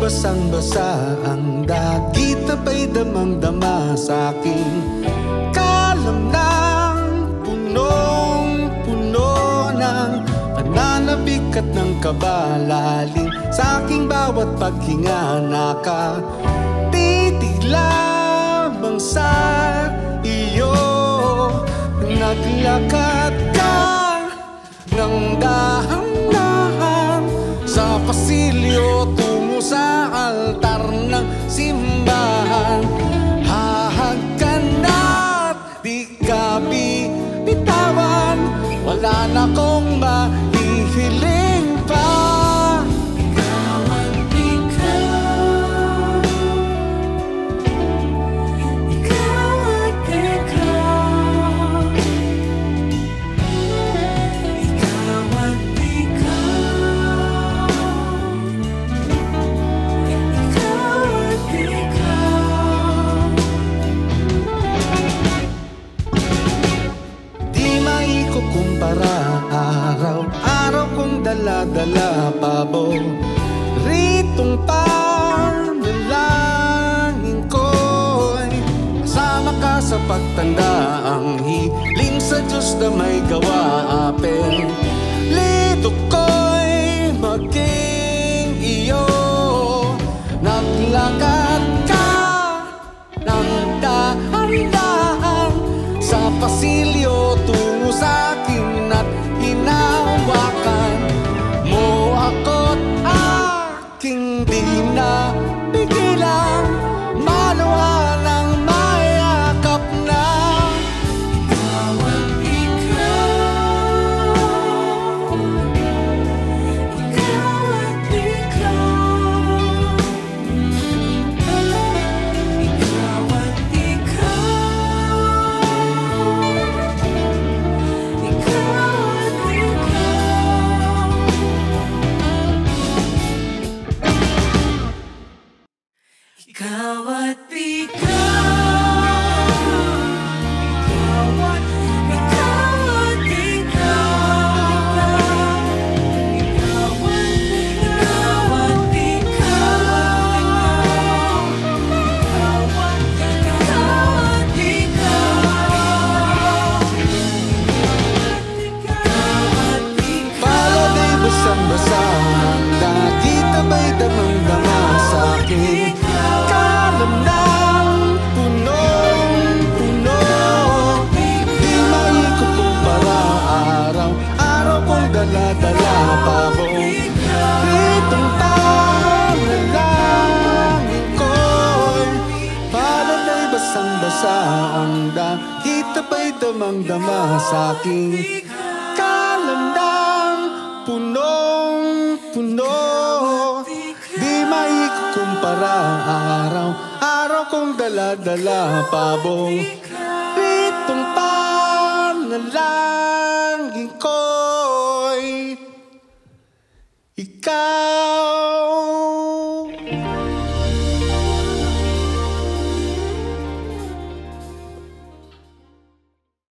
Basang-basa ang dagit, abay damang-dama sa aking kalamnang punong-puno ng pananabik at ng kabalaling sa aking bawat paghinga. Nakatitig lamang sa iyo, naglakad ka ng dahan-dahan sa pasilyo sa altar ng simbahan. Hahagkan at di ka bitawan, wala na kong mahihiling pa. Ikaw at ikaw, ikaw at ikaw, ikaw at ikaw. Kumpara araw-araw kong dala-dala paboritong panalangin ko'y kasama ka sa pagtanda, ang hiling sa Diyos na may gawa. Apelito ko'y maging iyo, naglakad ka ng dahan-dahan sa pasilyo tungo sa akin at hinawakan mo ako't aking di na pigilan, maluha ng mayakap na. Ikaw at ikaw, ikaw at ikaw, ikaw at ikaw at basang-basa ang dagit, abay damang-dama sa aking kalamnang punong-puno. Di maikukumpara araw-araw kong dala-dala paboritong panalangin ko'y palalay basang-basa ang dagit, abay damang-dama sa aking kalamnang punong-puno. Di maikukumpara araw-araw kong dala-dala paboritong panalangin ko'y ikaw.